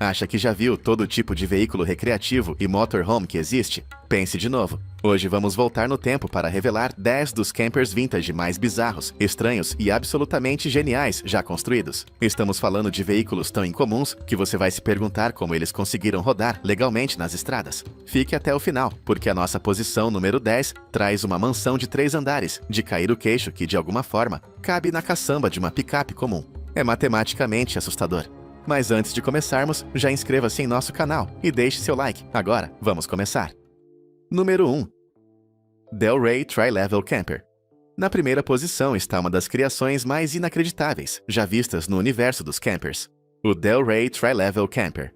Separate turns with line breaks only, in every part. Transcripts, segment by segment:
Acha que já viu todo tipo de veículo recreativo e motorhome que existe? Pense de novo. Hoje vamos voltar no tempo para revelar 10 dos campers vintage mais bizarros, estranhos e absolutamente geniais já construídos. Estamos falando de veículos tão incomuns que você vai se perguntar como eles conseguiram rodar legalmente nas estradas. Fique até o final, porque a nossa posição número 10 traz uma mansão de 3 andares, de cair o queixo que, de alguma forma, cabe na caçamba de uma picape comum. É matematicamente assustador. Mas antes de começarmos, já inscreva-se em nosso canal e deixe seu like. Agora, vamos começar. Número 1. Del Rey Tri-Level Camper. Na primeira posição está uma das criações mais inacreditáveis já vistas no universo dos campers, o Del Rey Tri-Level Camper.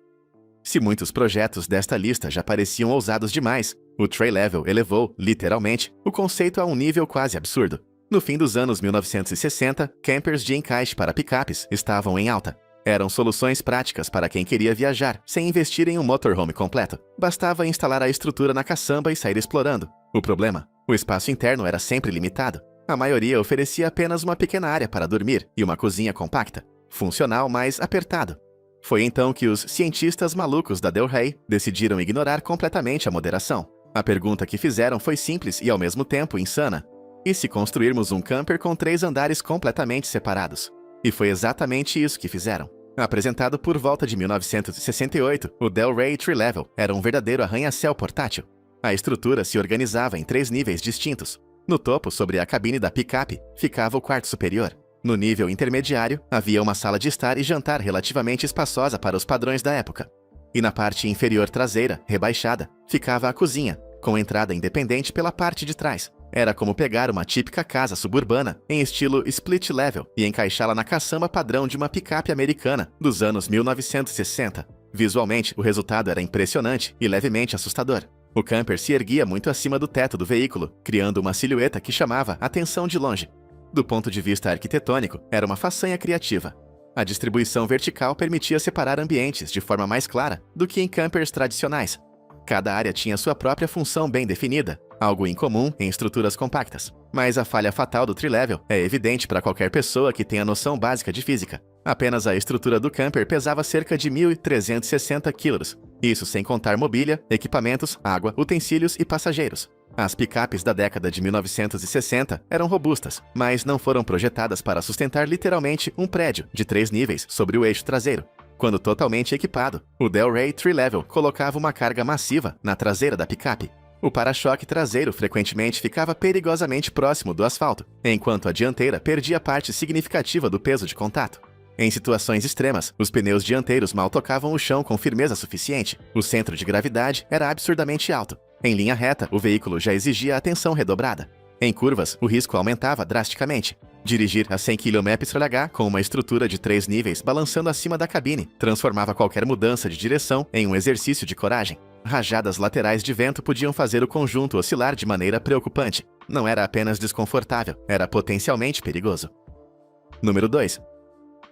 Se muitos projetos desta lista já pareciam ousados demais, o Tri-Level elevou, literalmente, o conceito a um nível quase absurdo. No fim dos anos 1960, campers de encaixe para picapes estavam em alta. Eram soluções práticas para quem queria viajar, sem investir em um motorhome completo. Bastava instalar a estrutura na caçamba e sair explorando. O problema? O espaço interno era sempre limitado. A maioria oferecia apenas uma pequena área para dormir e uma cozinha compacta. Funcional, mas apertado. Foi então que os cientistas malucos da Del Rey decidiram ignorar completamente a moderação. A pergunta que fizeram foi simples e ao mesmo tempo insana. E se construirmos um camper com 3 andares completamente separados? E foi exatamente isso que fizeram. Apresentado por volta de 1968, o Del Rey Tri-Level era um verdadeiro arranha-céu portátil. A estrutura se organizava em 3 níveis distintos. No topo, sobre a cabine da picape, ficava o quarto superior. No nível intermediário, havia uma sala de estar e jantar relativamente espaçosa para os padrões da época. E na parte inferior traseira, rebaixada, ficava a cozinha, com entrada independente pela parte de trás. Era como pegar uma típica casa suburbana em estilo split level e encaixá-la na caçamba padrão de uma picape americana dos anos 1960. Visualmente, o resultado era impressionante e levemente assustador. O camper se erguia muito acima do teto do veículo, criando uma silhueta que chamava atenção de longe. Do ponto de vista arquitetônico, era uma façanha criativa. A distribuição vertical permitia separar ambientes de forma mais clara do que em campers tradicionais. Cada área tinha sua própria função bem definida, algo incomum em estruturas compactas. Mas a falha fatal do Tri-Level é evidente para qualquer pessoa que tenha noção básica de física. Apenas a estrutura do camper pesava cerca de 1.360 quilos. Isso sem contar mobília, equipamentos, água, utensílios e passageiros. As picapes da década de 1960 eram robustas, mas não foram projetadas para sustentar literalmente um prédio de 3 níveis sobre o eixo traseiro. Quando totalmente equipado, o Del Rey Tri-Level colocava uma carga massiva na traseira da picape. O para-choque traseiro frequentemente ficava perigosamente próximo do asfalto, enquanto a dianteira perdia parte significativa do peso de contato. Em situações extremas, os pneus dianteiros mal tocavam o chão com firmeza suficiente. O centro de gravidade era absurdamente alto. Em linha reta, o veículo já exigia atenção redobrada. Em curvas, o risco aumentava drasticamente. Dirigir a 100 km/h com uma estrutura de 3 níveis balançando acima da cabine transformava qualquer mudança de direção em um exercício de coragem. Rajadas laterais de vento podiam fazer o conjunto oscilar de maneira preocupante. Não era apenas desconfortável, era potencialmente perigoso. Número 2.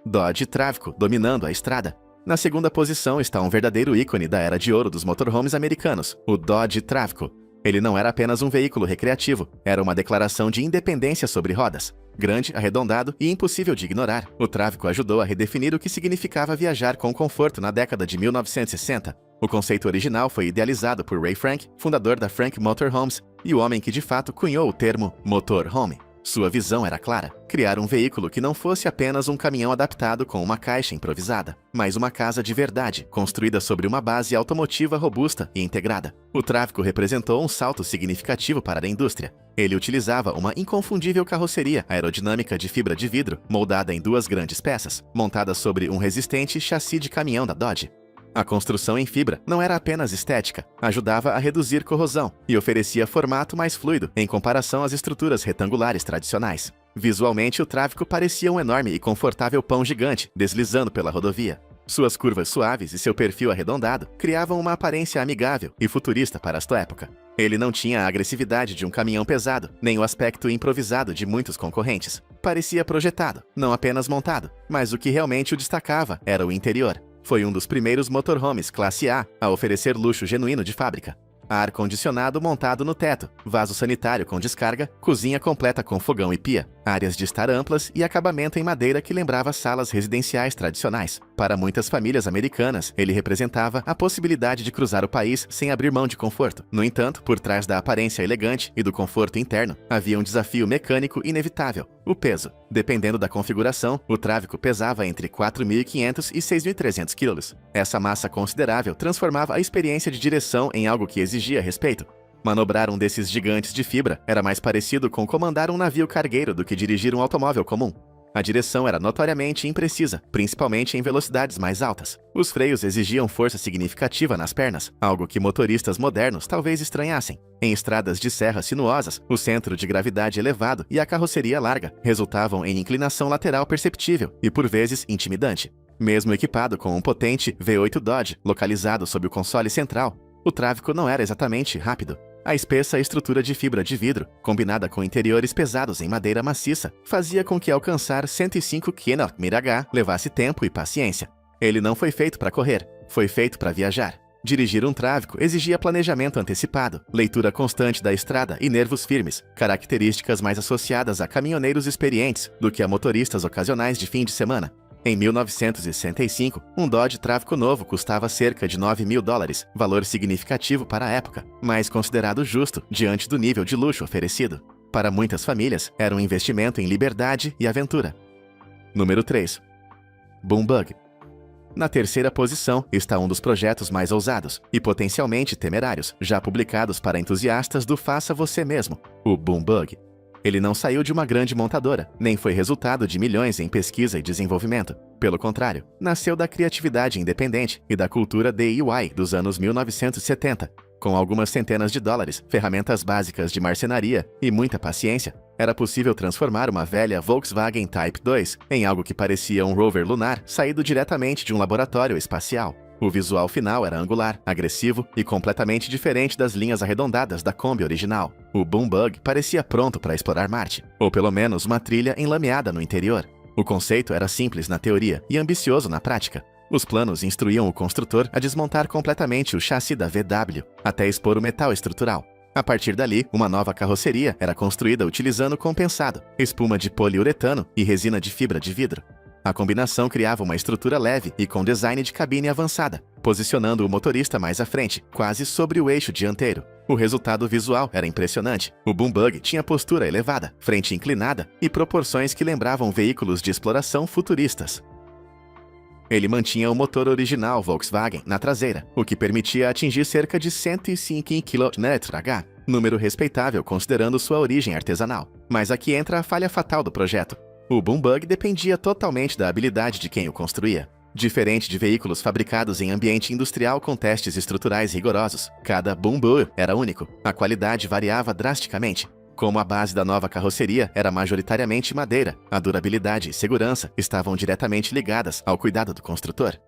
Dodge Travico dominando a estrada. Na segunda posição está um verdadeiro ícone da era de ouro dos motorhomes americanos, o Dodge Travico. Ele não era apenas um veículo recreativo, era uma declaração de independência sobre rodas. Grande, arredondado e impossível de ignorar, o Travico ajudou a redefinir o que significava viajar com conforto na década de 1960. O conceito original foi idealizado por Ray Frank, fundador da Frank Motorhomes, e o homem que de fato cunhou o termo motorhome. Sua visão era clara: criar um veículo que não fosse apenas um caminhão adaptado com uma caixa improvisada, mas uma casa de verdade, construída sobre uma base automotiva robusta e integrada. O Travico representou um salto significativo para a indústria. Ele utilizava uma inconfundível carroceria aerodinâmica de fibra de vidro, moldada em 2 grandes peças, montada sobre um resistente chassi de caminhão da Dodge. A construção em fibra não era apenas estética, ajudava a reduzir corrosão e oferecia formato mais fluido em comparação às estruturas retangulares tradicionais. Visualmente, o Travico parecia um enorme e confortável pão gigante deslizando pela rodovia. Suas curvas suaves e seu perfil arredondado criavam uma aparência amigável e futurista para esta época. Ele não tinha a agressividade de um caminhão pesado, nem o aspecto improvisado de muitos concorrentes. Parecia projetado, não apenas montado, mas o que realmente o destacava era o interior. Foi um dos primeiros motorhomes classe A a oferecer luxo genuíno de fábrica. Ar-condicionado montado no teto, vaso sanitário com descarga, cozinha completa com fogão e pia, áreas de estar amplas e acabamento em madeira que lembrava salas residenciais tradicionais. Para muitas famílias americanas, ele representava a possibilidade de cruzar o país sem abrir mão de conforto. No entanto, por trás da aparência elegante e do conforto interno, havia um desafio mecânico inevitável: o peso. Dependendo da configuração, o Travico pesava entre 4.500 e 6.300 quilos. Essa massa considerável transformava a experiência de direção em algo que exigia respeito. Manobrar um desses gigantes de fibra era mais parecido com comandar um navio cargueiro do que dirigir um automóvel comum. A direção era notoriamente imprecisa, principalmente em velocidades mais altas. Os freios exigiam força significativa nas pernas, algo que motoristas modernos talvez estranhassem. Em estradas de serra sinuosas, o centro de gravidade elevado e a carroceria larga resultavam em inclinação lateral perceptível e, por vezes, intimidante. Mesmo equipado com um potente V8 Dodge localizado sob o console central, o Travico não era exatamente rápido. A espessa estrutura de fibra de vidro, combinada com interiores pesados em madeira maciça, fazia com que alcançar 105 km/h levasse tempo e paciência. Ele não foi feito para correr, foi feito para viajar. Dirigir um Travico exigia planejamento antecipado, leitura constante da estrada e nervos firmes, características mais associadas a caminhoneiros experientes do que a motoristas ocasionais de fim de semana. Em 1965, um Dodge Travico novo custava cerca de $9.000, valor significativo para a época, mas considerado justo diante do nível de luxo oferecido. Para muitas famílias, era um investimento em liberdade e aventura. Número 3. Boom Bug. Na terceira posição está um dos projetos mais ousados e potencialmente temerários, já publicados para entusiastas do faça você mesmo, o Boom Bug. Ele não saiu de uma grande montadora, nem foi resultado de milhões em pesquisa e desenvolvimento. Pelo contrário, nasceu da criatividade independente e da cultura DIY dos anos 1970. Com algumas centenas de dólares, ferramentas básicas de marcenaria e muita paciência, era possível transformar uma velha Volkswagen Type 2 em algo que parecia um rover lunar saído diretamente de um laboratório espacial. O visual final era angular, agressivo e completamente diferente das linhas arredondadas da Kombi original. O Boom Bug parecia pronto para explorar Marte, ou pelo menos uma trilha enlameada no interior. O conceito era simples na teoria e ambicioso na prática. Os planos instruíam o construtor a desmontar completamente o chassi da VW, até expor o metal estrutural. A partir dali, uma nova carroceria era construída utilizando compensado, espuma de poliuretano e resina de fibra de vidro. A combinação criava uma estrutura leve e com design de cabine avançada, posicionando o motorista mais à frente, quase sobre o eixo dianteiro. O resultado visual era impressionante. O Boom Bug tinha postura elevada, frente inclinada e proporções que lembravam veículos de exploração futuristas. Ele mantinha o motor original Volkswagen na traseira, o que permitia atingir cerca de 105 km/h, número respeitável considerando sua origem artesanal. Mas aqui entra a falha fatal do projeto. O Boom Bug dependia totalmente da habilidade de quem o construía. Diferente de veículos fabricados em ambiente industrial com testes estruturais rigorosos, cada Boom Bug era único. A qualidade variava drasticamente. Como a base da nova carroceria era majoritariamente madeira, a durabilidade e segurança estavam diretamente ligadas ao cuidado do construtor.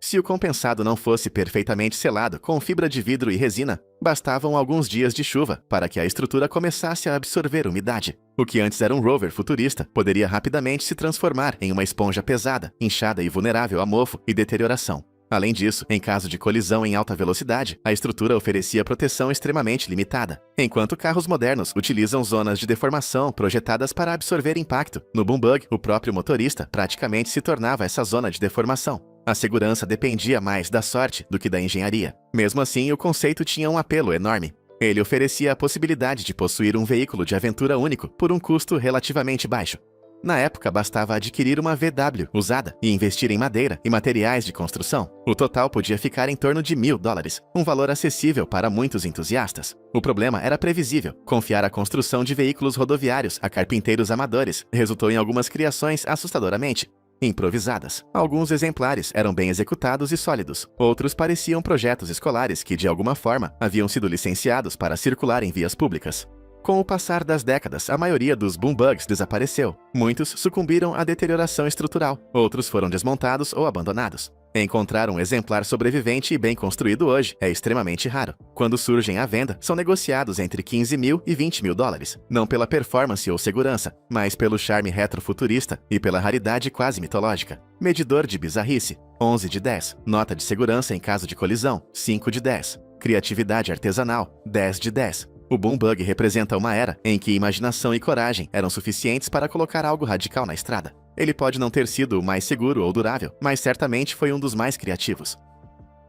Se o compensado não fosse perfeitamente selado com fibra de vidro e resina, bastavam alguns dias de chuva para que a estrutura começasse a absorver umidade. O que antes era um rover futurista poderia rapidamente se transformar em uma esponja pesada, inchada e vulnerável a mofo e deterioração. Além disso, em caso de colisão em alta velocidade, a estrutura oferecia proteção extremamente limitada. Enquanto carros modernos utilizam zonas de deformação projetadas para absorver impacto, no Boom Bug, o próprio motorista praticamente se tornava essa zona de deformação. A segurança dependia mais da sorte do que da engenharia. Mesmo assim, o conceito tinha um apelo enorme. Ele oferecia a possibilidade de possuir um veículo de aventura único por um custo relativamente baixo. Na época, bastava adquirir uma VW usada e investir em madeira e materiais de construção. O total podia ficar em torno de $1.000, um valor acessível para muitos entusiastas. O problema era previsível. Confiar a construção de veículos rodoviários a carpinteiros amadores resultou em algumas criações assustadoramente improvisadas. Alguns exemplares eram bem executados e sólidos. Outros pareciam projetos escolares que, de alguma forma, haviam sido licenciados para circular em vias públicas. Com o passar das décadas, a maioria dos Boom Bugs desapareceu. Muitos sucumbiram à deterioração estrutural. Outros foram desmontados ou abandonados. Encontrar um exemplar sobrevivente e bem construído hoje é extremamente raro. Quando surgem à venda, são negociados entre $15.000 e $20.000, não pela performance ou segurança, mas pelo charme retrofuturista e pela raridade quase mitológica. Medidor de bizarrice, 11 de 10. Nota de segurança em caso de colisão, 5 de 10. Criatividade artesanal, 10 de 10. O boom bug representa uma era em que imaginação e coragem eram suficientes para colocar algo radical na estrada. Ele pode não ter sido o mais seguro ou durável, mas certamente foi um dos mais criativos.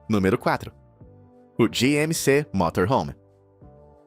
Número 4. O GMC Motorhome.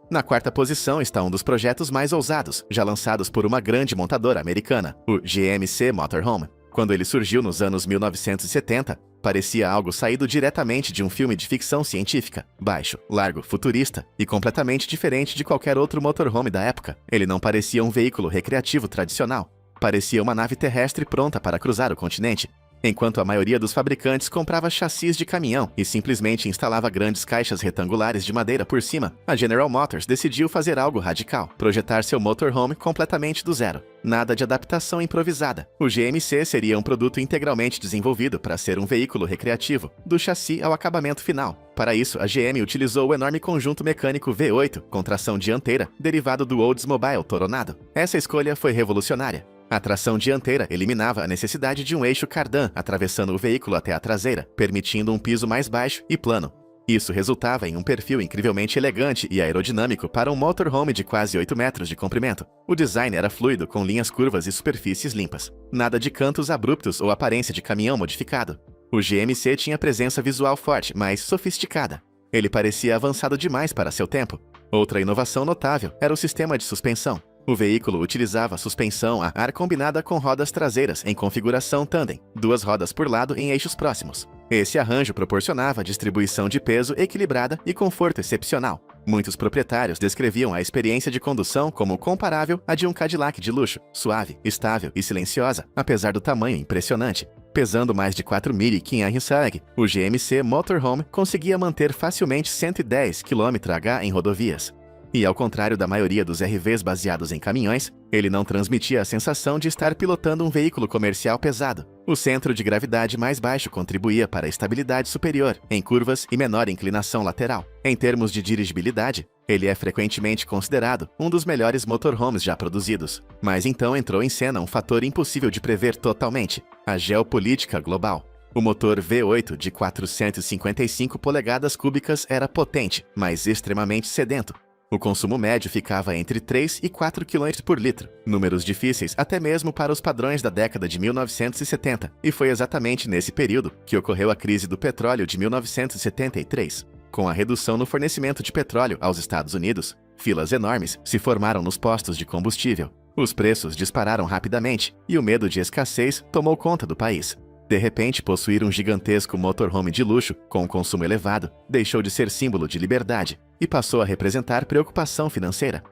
Na quarta posição está um dos projetos mais ousados, já lançados por uma grande montadora americana, o GMC Motorhome. Quando ele surgiu nos anos 1970, parecia algo saído diretamente de um filme de ficção científica, baixo, largo, futurista e completamente diferente de qualquer outro motorhome da época. Ele não parecia um veículo recreativo tradicional, parecia uma nave terrestre pronta para cruzar o continente. Enquanto a maioria dos fabricantes comprava chassis de caminhão e simplesmente instalava grandes caixas retangulares de madeira por cima, a General Motors decidiu fazer algo radical, projetar seu motorhome completamente do zero. Nada de adaptação improvisada. O GMC seria um produto integralmente desenvolvido para ser um veículo recreativo, do chassi ao acabamento final. Para isso, a GM utilizou o enorme conjunto mecânico V8 com tração dianteira, derivado do Oldsmobile Toronado. Essa escolha foi revolucionária. A tração dianteira eliminava a necessidade de um eixo cardan atravessando o veículo até a traseira, permitindo um piso mais baixo e plano. Isso resultava em um perfil incrivelmente elegante e aerodinâmico para um motorhome de quase 8 metros de comprimento. O design era fluido, com linhas curvas e superfícies limpas. Nada de cantos abruptos ou aparência de caminhão modificado. O GMC tinha presença visual forte, mas sofisticada. Ele parecia avançado demais para seu tempo. Outra inovação notável era o sistema de suspensão. O veículo utilizava suspensão a ar combinada com rodas traseiras em configuração tandem, 2 rodas por lado em eixos próximos. Esse arranjo proporcionava distribuição de peso equilibrada e conforto excepcional. Muitos proprietários descreviam a experiência de condução como comparável à de um Cadillac de luxo, suave, estável e silenciosa, apesar do tamanho impressionante. Pesando mais de 4.500 kg, o GMC Motorhome conseguia manter facilmente 110 km/h em rodovias. E ao contrário da maioria dos RVs baseados em caminhões, ele não transmitia a sensação de estar pilotando um veículo comercial pesado. O centro de gravidade mais baixo contribuía para a estabilidade superior, em curvas e menor inclinação lateral. Em termos de dirigibilidade, ele é frequentemente considerado um dos melhores motorhomes já produzidos. Mas então entrou em cena um fator impossível de prever totalmente: a geopolítica global. O motor V8 de 455 polegadas cúbicas era potente, mas extremamente sedento. O consumo médio ficava entre 3 e 4 km por litro, números difíceis até mesmo para os padrões da década de 1970, e foi exatamente nesse período que ocorreu a crise do petróleo de 1973. Com a redução no fornecimento de petróleo aos Estados Unidos, filas enormes se formaram nos postos de combustível. Os preços dispararam rapidamente e o medo de escassez tomou conta do país. De repente, possuir um gigantesco motorhome de luxo, com um consumo elevado, deixou de ser símbolo de liberdade e passou a representar preocupação financeira.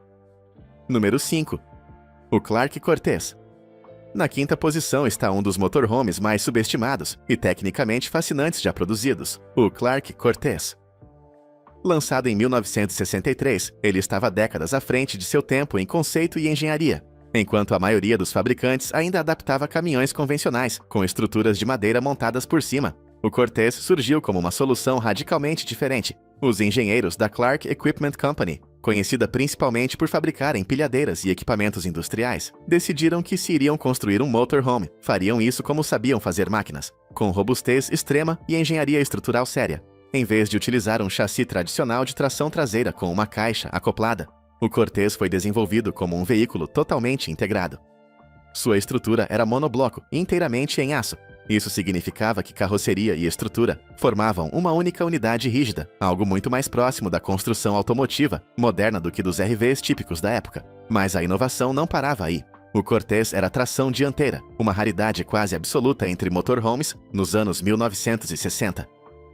Número 5. O Clark Cortez. Na quinta posição está um dos motorhomes mais subestimados e tecnicamente fascinantes já produzidos, o Clark Cortez. Lançado em 1963, ele estava décadas à frente de seu tempo em conceito e engenharia, enquanto a maioria dos fabricantes ainda adaptava caminhões convencionais, com estruturas de madeira montadas por cima. O Cortez surgiu como uma solução radicalmente diferente. Os engenheiros da Clark Equipment Company, conhecida principalmente por fabricar empilhadeiras e equipamentos industriais, decidiram que se iriam construir um motorhome, fariam isso como sabiam fazer máquinas, com robustez extrema e engenharia estrutural séria. Em vez de utilizar um chassi tradicional de tração traseira com uma caixa acoplada, o Cortez foi desenvolvido como um veículo totalmente integrado. Sua estrutura era monobloco, inteiramente em aço. Isso significava que carroceria e estrutura formavam uma única unidade rígida, algo muito mais próximo da construção automotiva moderna do que dos RVs típicos da época. Mas a inovação não parava aí. O Cortez era tração dianteira, uma raridade quase absoluta entre motorhomes nos anos 1960.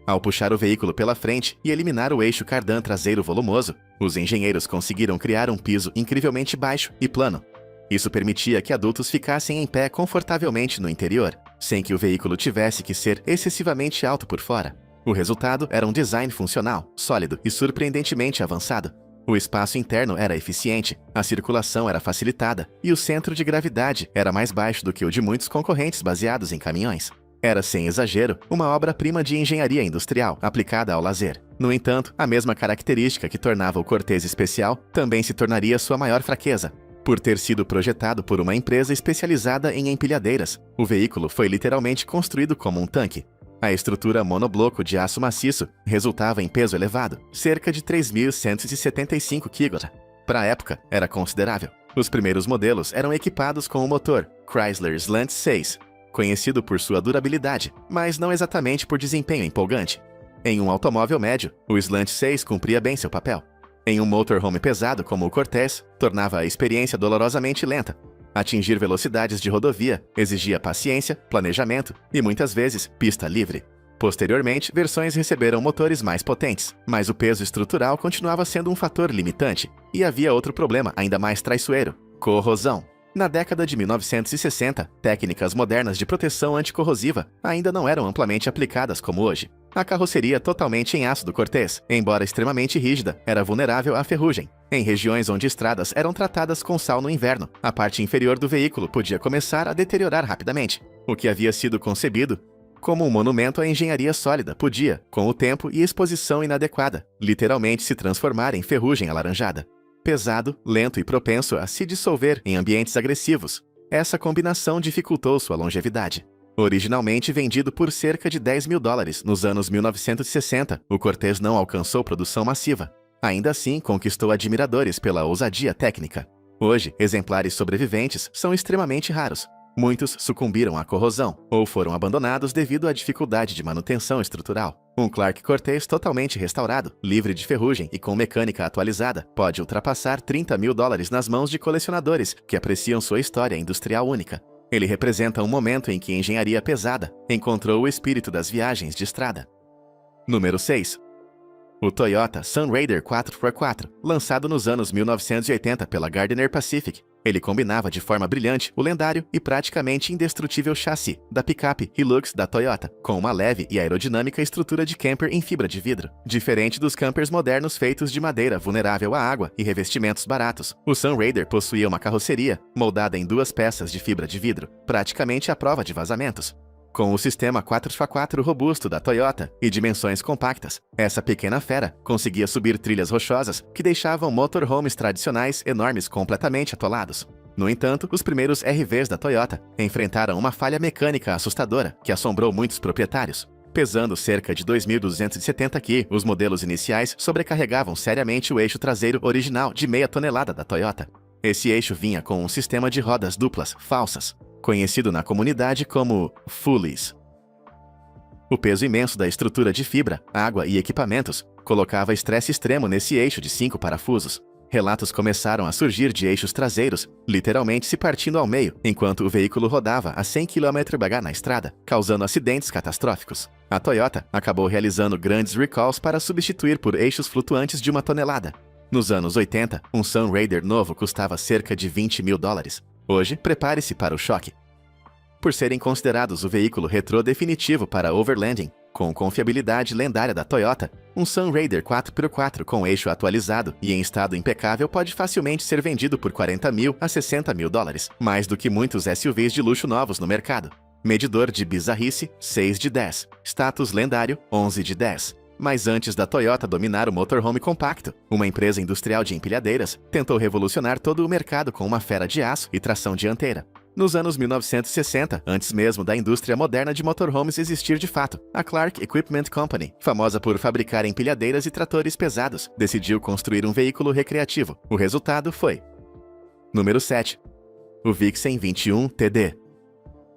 Ao puxar o veículo pela frente e eliminar o eixo cardan traseiro volumoso, os engenheiros conseguiram criar um piso incrivelmente baixo e plano. Isso permitia que adultos ficassem em pé confortavelmente no interior, sem que o veículo tivesse que ser excessivamente alto por fora. O resultado era um design funcional, sólido e surpreendentemente avançado. O espaço interno era eficiente, a circulação era facilitada e o centro de gravidade era mais baixo do que o de muitos concorrentes baseados em caminhões. Era, sem exagero, uma obra-prima de engenharia industrial aplicada ao lazer. No entanto, a mesma característica que tornava o Cortez especial também se tornaria sua maior fraqueza. Por ter sido projetado por uma empresa especializada em empilhadeiras, o veículo foi literalmente construído como um tanque. A estrutura monobloco de aço maciço resultava em peso elevado, cerca de 3.175 kg. Para a época, era considerável. Os primeiros modelos eram equipados com o motor Chrysler Slant 6, conhecido por sua durabilidade, mas não exatamente por desempenho empolgante. Em um automóvel médio, o Slant 6 cumpria bem seu papel. Em um motorhome pesado como o Cortez, tornava a experiência dolorosamente lenta. Atingir velocidades de rodovia exigia paciência, planejamento e, muitas vezes, pista livre. Posteriormente, versões receberam motores mais potentes, mas o peso estrutural continuava sendo um fator limitante. E havia outro problema ainda mais traiçoeiro: corrosão. Na década de 1960, técnicas modernas de proteção anticorrosiva ainda não eram amplamente aplicadas como hoje. A carroceria totalmente em aço do Cortez, embora extremamente rígida, era vulnerável à ferrugem. Em regiões onde estradas eram tratadas com sal no inverno, a parte inferior do veículo podia começar a deteriorar rapidamente. O que havia sido concebido como um monumento à engenharia sólida podia, com o tempo e exposição inadequada, literalmente se transformar em ferrugem alaranjada. Pesado, lento e propenso a se dissolver em ambientes agressivos, essa combinação dificultou sua longevidade. Originalmente vendido por cerca de $10 mil nos anos 1960, o Cortez não alcançou produção massiva. Ainda assim, conquistou admiradores pela ousadia técnica. Hoje, exemplares sobreviventes são extremamente raros. Muitos sucumbiram à corrosão ou foram abandonados devido à dificuldade de manutenção estrutural. Um Clark Cortez totalmente restaurado, livre de ferrugem e com mecânica atualizada, pode ultrapassar $30 mil nas mãos de colecionadores que apreciam sua história industrial única. Ele representa um momento em que a engenharia pesada encontrou o espírito das viagens de estrada. Número 6. O Toyota Sunraider 4x4, lançado nos anos 1980 pela Gardner Pacific. Ele combinava de forma brilhante o lendário e praticamente indestrutível chassi da picape Hilux da Toyota, com uma leve e aerodinâmica estrutura de camper em fibra de vidro. Diferente dos campers modernos feitos de madeira vulnerável à água e revestimentos baratos, o Sunraider possuía uma carroceria moldada em 2 peças de fibra de vidro, praticamente à prova de vazamentos. Com o sistema 4x4 robusto da Toyota e dimensões compactas, essa pequena fera conseguia subir trilhas rochosas que deixavam motorhomes tradicionais enormes completamente atolados. No entanto, os primeiros RVs da Toyota enfrentaram uma falha mecânica assustadora que assombrou muitos proprietários. Pesando cerca de 2.270 kg, os modelos iniciais sobrecarregavam seriamente o eixo traseiro original de meia tonelada da Toyota. Esse eixo vinha com um sistema de rodas duplas falsas, conhecido na comunidade como Fullies. O peso imenso da estrutura de fibra, água e equipamentos colocava estresse extremo nesse eixo de 5 parafusos. Relatos começaram a surgir de eixos traseiros, literalmente se partindo ao meio, enquanto o veículo rodava a 100 km/h na estrada, causando acidentes catastróficos. A Toyota acabou realizando grandes recalls para substituir por eixos flutuantes de 1 tonelada. Nos anos 80, um Sunraider novo custava cerca de $20 mil. Hoje, prepare-se para o choque. Por serem considerados o veículo retrô definitivo para overlanding, com confiabilidade lendária da Toyota, um Sunraider 4x4 com eixo atualizado e em estado impecável pode facilmente ser vendido por $40 mil a $60 mil, mais do que muitos SUVs de luxo novos no mercado. Medidor de bizarrice, 6 de 10. Status lendário, 11 de 10. Mas antes da Toyota dominar o motorhome compacto, uma empresa industrial de empilhadeiras tentou revolucionar todo o mercado com uma fera de aço e tração dianteira. Nos anos 1960, antes mesmo da indústria moderna de motorhomes existir de fato, a Clark Equipment Company, famosa por fabricar empilhadeiras e tratores pesados, decidiu construir um veículo recreativo. O resultado foi: Número 7. O Vixen 21 TD.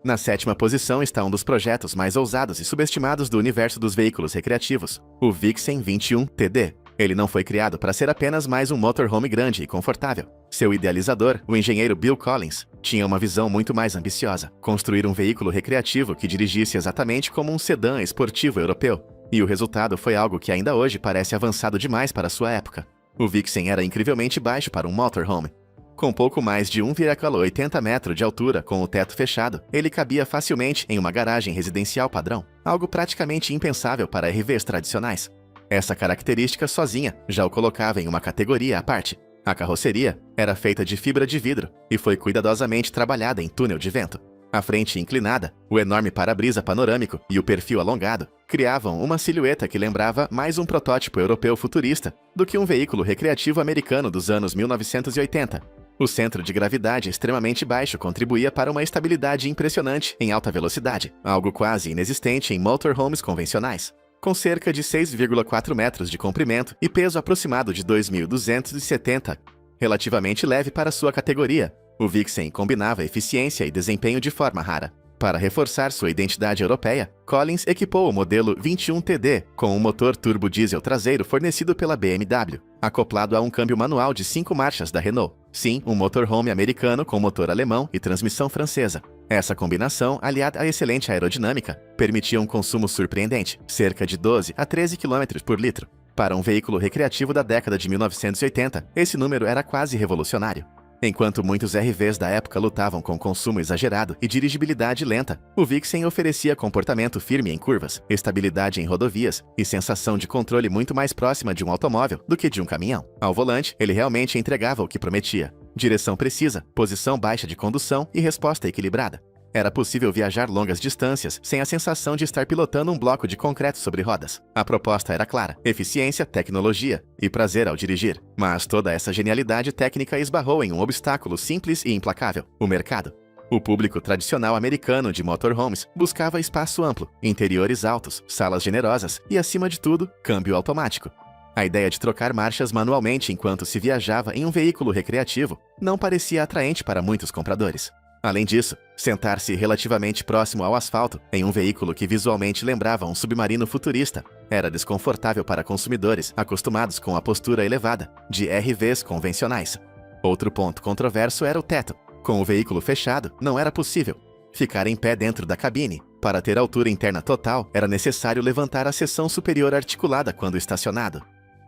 Na 7ª posição está um dos projetos mais ousados e subestimados do universo dos veículos recreativos, o Vixen 21 TD. Ele não foi criado para ser apenas mais um motorhome grande e confortável. Seu idealizador, o engenheiro Bill Collins, tinha uma visão muito mais ambiciosa: construir um veículo recreativo que dirigisse exatamente como um sedã esportivo europeu. E o resultado foi algo que ainda hoje parece avançado demais para sua época. O Vixen era incrivelmente baixo para um motorhome. Com pouco mais de 1,80 metros de altura com o teto fechado, ele cabia facilmente em uma garagem residencial padrão, algo praticamente impensável para RVs tradicionais. Essa característica sozinha já o colocava em uma categoria à parte. A carroceria era feita de fibra de vidro e foi cuidadosamente trabalhada em túnel de vento. A frente inclinada, o enorme para-brisa panorâmico e o perfil alongado criavam uma silhueta que lembrava mais um protótipo europeu futurista do que um veículo recreativo americano dos anos 1980. O centro de gravidade extremamente baixo contribuía para uma estabilidade impressionante em alta velocidade, algo quase inexistente em motorhomes convencionais. Com cerca de 6,4 metros de comprimento e peso aproximado de 2.270, relativamente leve para sua categoria, o Vixen combinava eficiência e desempenho de forma rara. Para reforçar sua identidade europeia, Collins equipou o modelo 21TD com um motor turbo diesel traseiro fornecido pela BMW, acoplado a um câmbio manual de 5 marchas da Renault. Sim, um motorhome americano com motor alemão e transmissão francesa. Essa combinação, aliada à excelente aerodinâmica, permitia um consumo surpreendente, cerca de 12 a 13 km por litro. Para um veículo recreativo da década de 1980, esse número era quase revolucionário. Enquanto muitos RVs da época lutavam com consumo exagerado e dirigibilidade lenta, o Vixen oferecia comportamento firme em curvas, estabilidade em rodovias e sensação de controle muito mais próxima de um automóvel do que de um caminhão. Ao volante, ele realmente entregava o que prometia: direção precisa, posição baixa de condução e resposta equilibrada. Era possível viajar longas distâncias sem a sensação de estar pilotando um bloco de concreto sobre rodas. A proposta era clara: eficiência, tecnologia e prazer ao dirigir. Mas toda essa genialidade técnica esbarrou em um obstáculo simples e implacável: o mercado. O público tradicional americano de motorhomes buscava espaço amplo, interiores altos, salas generosas e, acima de tudo, câmbio automático. A ideia de trocar marchas manualmente enquanto se viajava em um veículo recreativo não parecia atraente para muitos compradores. Além disso, sentar-se relativamente próximo ao asfalto, em um veículo que visualmente lembrava um submarino futurista, era desconfortável para consumidores acostumados com a postura elevada de RVs convencionais. Outro ponto controverso era o teto. Com o veículo fechado, não era possível ficar em pé dentro da cabine. Para ter altura interna total, era necessário levantar a seção superior articulada quando estacionado.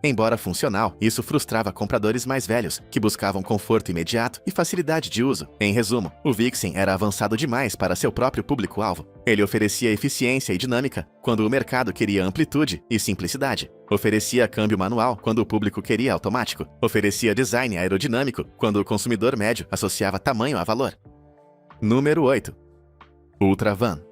Embora funcional, isso frustrava compradores mais velhos, que buscavam conforto imediato e facilidade de uso. Em resumo, o Vixen era avançado demais para seu próprio público-alvo. Ele oferecia eficiência e dinâmica quando o mercado queria amplitude e simplicidade. Oferecia câmbio manual quando o público queria automático. Oferecia design aerodinâmico quando o consumidor médio associava tamanho a valor. Número 8. Ultravan.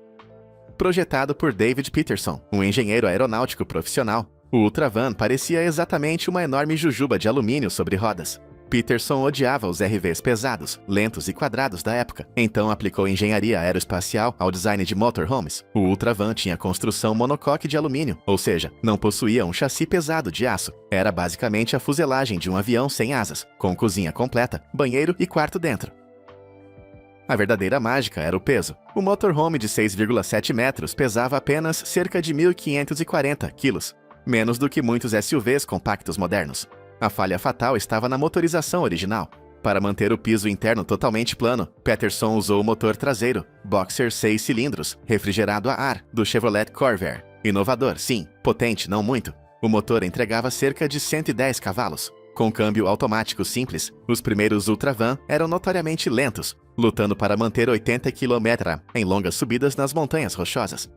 Projetado por David Peterson, um engenheiro aeronáutico profissional, o Ultravan parecia exatamente uma enorme jujuba de alumínio sobre rodas. Peterson odiava os RVs pesados, lentos e quadrados da época, então aplicou engenharia aeroespacial ao design de motorhomes. O Ultravan tinha construção monocoque de alumínio, ou seja, não possuía um chassi pesado de aço. Era basicamente a fuselagem de um avião sem asas, com cozinha completa, banheiro e quarto dentro. A verdadeira mágica era o peso. O motorhome de 6,7 metros pesava apenas cerca de 1.540 quilos. Menos do que muitos SUVs compactos modernos. A falha fatal estava na motorização original. Para manter o piso interno totalmente plano, Peterson usou o motor traseiro, Boxer 6 cilindros, refrigerado a ar, do Chevrolet Corvair. Inovador, sim, potente, não muito. O motor entregava cerca de 110 cavalos. Com câmbio automático simples, os primeiros Ultravan eram notoriamente lentos, lutando para manter 80 km em longas subidas nas montanhas rochosas.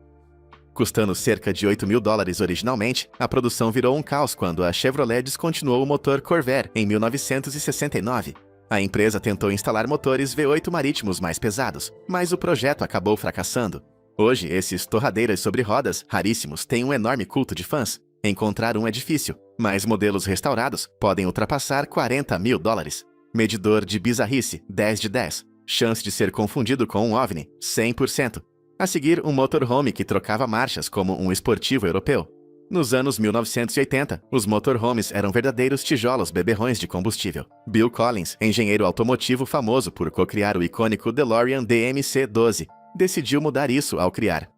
Custando cerca de $8.000 originalmente, a produção virou um caos quando a Chevrolet descontinuou o motor Corvair em 1969. A empresa tentou instalar motores V8 marítimos mais pesados, mas o projeto acabou fracassando. Hoje, esses torradeiras sobre rodas, raríssimos, têm um enorme culto de fãs. Encontrar um é difícil, mas modelos restaurados podem ultrapassar $40.000. Medidor de bizarrice, 10 de 10. Chance de ser confundido com um OVNI, 100%. A seguir, um motorhome que trocava marchas como um esportivo europeu. Nos anos 1980, os motorhomes eram verdadeiros tijolos beberrões de combustível. Bill Collins, engenheiro automotivo famoso por co-criar o icônico DeLorean DMC-12, decidiu mudar isso ao criar.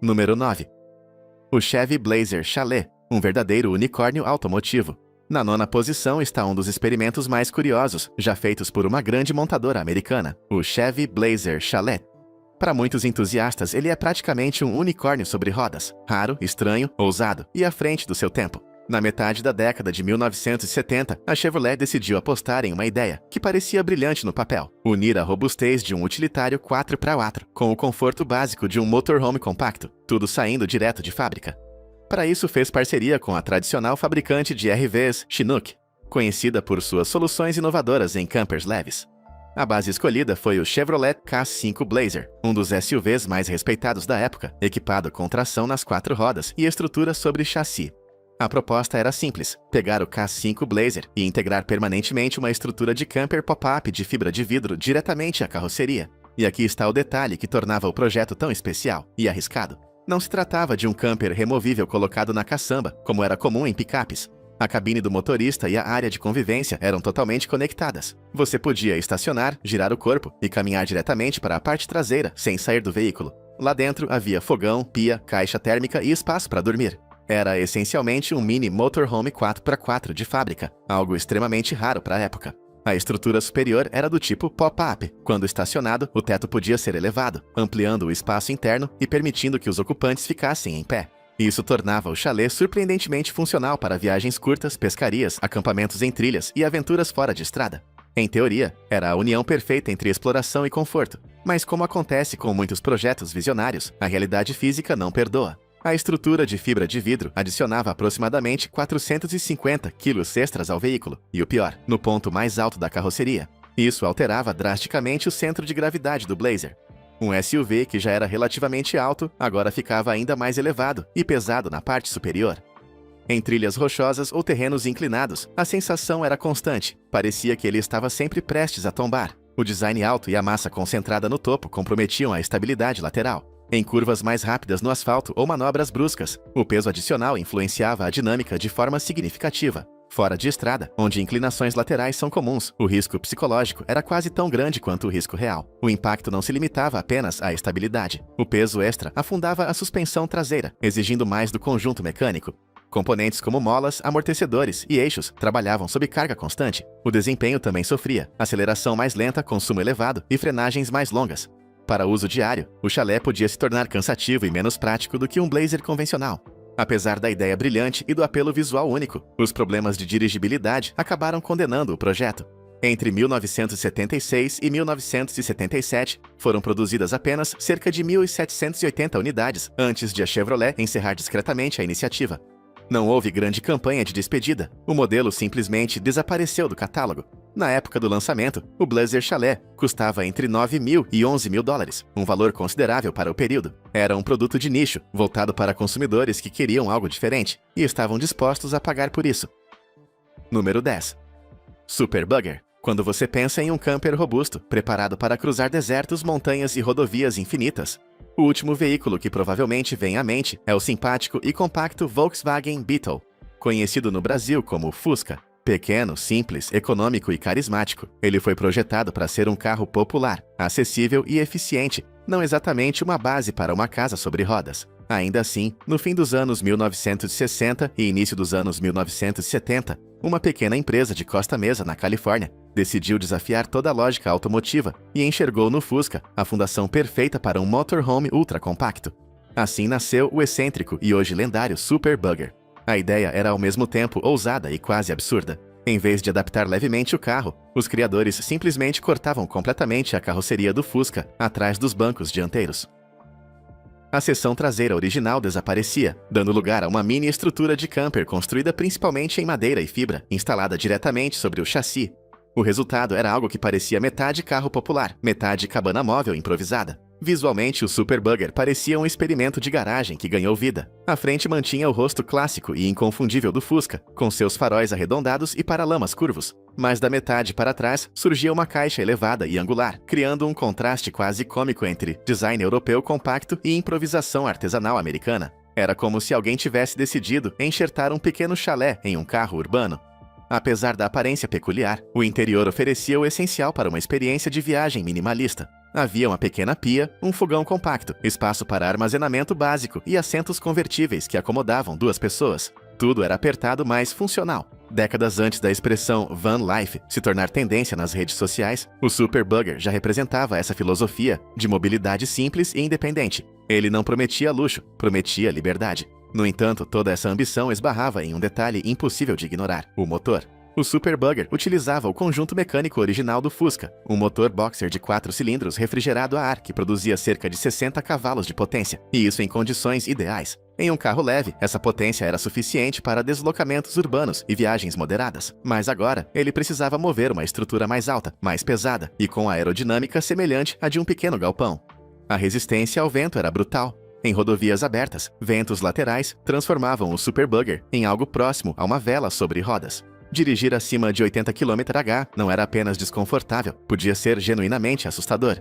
Número 9. O Chevy Blazer Chalet, um verdadeiro unicórnio automotivo. Na nona posição está um dos experimentos mais curiosos já feitos por uma grande montadora americana, o Chevy Blazer Chalet. Para muitos entusiastas, ele é praticamente um unicórnio sobre rodas, raro, estranho, ousado e à frente do seu tempo. Na metade da década de 1970, a Chevrolet decidiu apostar em uma ideia que parecia brilhante no papel: unir a robustez de um utilitário 4x4 com o conforto básico de um motorhome compacto, tudo saindo direto de fábrica. Para isso, fez parceria com a tradicional fabricante de RVs, Chinook, conhecida por suas soluções inovadoras em campers leves. A base escolhida foi o Chevrolet K5 Blazer, um dos SUVs mais respeitados da época, equipado com tração nas 4 rodas e estrutura sobre chassi. A proposta era simples: pegar o K5 Blazer e integrar permanentemente uma estrutura de camper pop-up de fibra de vidro diretamente à carroceria. E aqui está o detalhe que tornava o projeto tão especial e arriscado. Não se tratava de um camper removível colocado na caçamba, como era comum em picapes. A cabine do motorista e a área de convivência eram totalmente conectadas. Você podia estacionar, girar o corpo e caminhar diretamente para a parte traseira, sem sair do veículo. Lá dentro havia fogão, pia, caixa térmica e espaço para dormir. Era essencialmente um mini motorhome 4x4 de fábrica, algo extremamente raro para a época. A estrutura superior era do tipo pop-up. Quando estacionado, o teto podia ser elevado, ampliando o espaço interno e permitindo que os ocupantes ficassem em pé. Isso tornava o chalé surpreendentemente funcional para viagens curtas, pescarias, acampamentos em trilhas e aventuras fora de estrada. Em teoria, era a união perfeita entre exploração e conforto. Mas como acontece com muitos projetos visionários, a realidade física não perdoa. A estrutura de fibra de vidro adicionava aproximadamente 450 quilos extras ao veículo, e o pior, no ponto mais alto da carroceria. Isso alterava drasticamente o centro de gravidade do Blazer. Um SUV que já era relativamente alto, agora ficava ainda mais elevado e pesado na parte superior. Em trilhas rochosas ou terrenos inclinados, a sensação era constante. Parecia que ele estava sempre prestes a tombar. O design alto e a massa concentrada no topo comprometiam a estabilidade lateral. Em curvas mais rápidas no asfalto ou manobras bruscas, o peso adicional influenciava a dinâmica de forma significativa. Fora de estrada, onde inclinações laterais são comuns, o risco psicológico era quase tão grande quanto o risco real. O impacto não se limitava apenas à estabilidade. O peso extra afundava a suspensão traseira, exigindo mais do conjunto mecânico. Componentes como molas, amortecedores e eixos trabalhavam sob carga constante. O desempenho também sofria: aceleração mais lenta, consumo elevado e frenagens mais longas. Para uso diário, o chalé podia se tornar cansativo e menos prático do que um Blazer convencional. Apesar da ideia brilhante e do apelo visual único, os problemas de dirigibilidade acabaram condenando o projeto. Entre 1976 e 1977, foram produzidas apenas cerca de 1.780 unidades antes de a Chevrolet encerrar discretamente a iniciativa. Não houve grande campanha de despedida. O modelo simplesmente desapareceu do catálogo. Na época do lançamento, o Blazer Chalé custava entre $9.000 e $11.000, um valor considerável para o período. Era um produto de nicho, voltado para consumidores que queriam algo diferente e estavam dispostos a pagar por isso. Número 10. Super Bugger. Quando você pensa em um camper robusto, preparado para cruzar desertos, montanhas e rodovias infinitas, o último veículo que provavelmente vem à mente é o simpático e compacto Volkswagen Beetle, conhecido no Brasil como Fusca. Pequeno, simples, econômico e carismático, ele foi projetado para ser um carro popular, acessível e eficiente, não exatamente uma base para uma casa sobre rodas. Ainda assim, no fim dos anos 1960 e início dos anos 1970, uma pequena empresa de Costa Mesa, na Califórnia, decidiu desafiar toda a lógica automotiva e enxergou no Fusca a fundação perfeita para um motorhome ultra compacto. Assim nasceu o excêntrico e hoje lendário Super Bugger. A ideia era ao mesmo tempo ousada e quase absurda. Em vez de adaptar levemente o carro, os criadores simplesmente cortavam completamente a carroceria do Fusca atrás dos bancos dianteiros. A seção traseira original desaparecia, dando lugar a uma mini estrutura de camper construída principalmente em madeira e fibra, instalada diretamente sobre o chassi. O resultado era algo que parecia metade carro popular, metade cabana móvel improvisada. Visualmente, o Super Bugger parecia um experimento de garagem que ganhou vida. A frente mantinha o rosto clássico e inconfundível do Fusca, com seus faróis arredondados e paralamas curvos. Mas da metade para trás surgia uma caixa elevada e angular, criando um contraste quase cômico entre design europeu compacto e improvisação artesanal americana. Era como se alguém tivesse decidido enxertar um pequeno chalé em um carro urbano. Apesar da aparência peculiar, o interior oferecia o essencial para uma experiência de viagem minimalista. Havia uma pequena pia, um fogão compacto, espaço para armazenamento básico e assentos convertíveis que acomodavam 2 pessoas. Tudo era apertado, mas funcional. Décadas antes da expressão van life se tornar tendência nas redes sociais, o Super Bugger já representava essa filosofia de mobilidade simples e independente. Ele não prometia luxo, prometia liberdade. No entanto, toda essa ambição esbarrava em um detalhe impossível de ignorar: o motor. O Super Bugger utilizava o conjunto mecânico original do Fusca, um motor boxer de 4 cilindros refrigerado a ar que produzia cerca de 60 cavalos de potência, e isso em condições ideais. Em um carro leve, essa potência era suficiente para deslocamentos urbanos e viagens moderadas, mas agora ele precisava mover uma estrutura mais alta, mais pesada e com aerodinâmica semelhante à de um pequeno galpão. A resistência ao vento era brutal. Em rodovias abertas, ventos laterais transformavam o Superbugger em algo próximo a uma vela sobre rodas. Dirigir acima de 80 km/h não era apenas desconfortável, podia ser genuinamente assustador.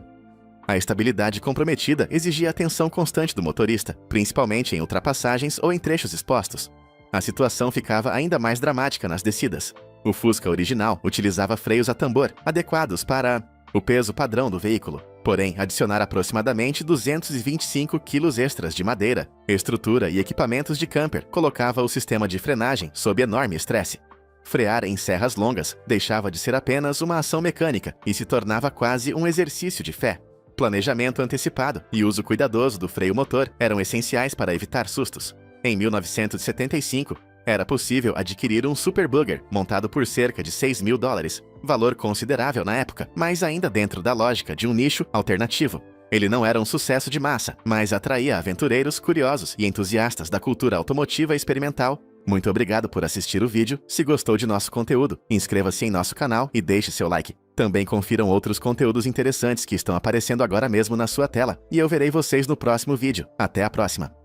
A estabilidade comprometida exigia atenção constante do motorista, principalmente em ultrapassagens ou em trechos expostos. A situação ficava ainda mais dramática nas descidas. O Fusca original utilizava freios a tambor, adequados para o peso padrão do veículo. Porém, adicionar aproximadamente 225 quilos extras de madeira, estrutura e equipamentos de camper colocava o sistema de frenagem sob enorme estresse. Frear em serras longas deixava de ser apenas uma ação mecânica e se tornava quase um exercício de fé. Planejamento antecipado e uso cuidadoso do freio motor eram essenciais para evitar sustos. Em 1975, era possível adquirir um Superbugger montado por cerca de $6.000, valor considerável na época, mas ainda dentro da lógica de um nicho alternativo. Ele não era um sucesso de massa, mas atraía aventureiros curiosos e entusiastas da cultura automotiva experimental. Muito obrigado por assistir o vídeo. Se gostou de nosso conteúdo, inscreva-se em nosso canal e deixe seu like. Também confiram outros conteúdos interessantes que estão aparecendo agora mesmo na sua tela. E eu verei vocês no próximo vídeo. Até a próxima!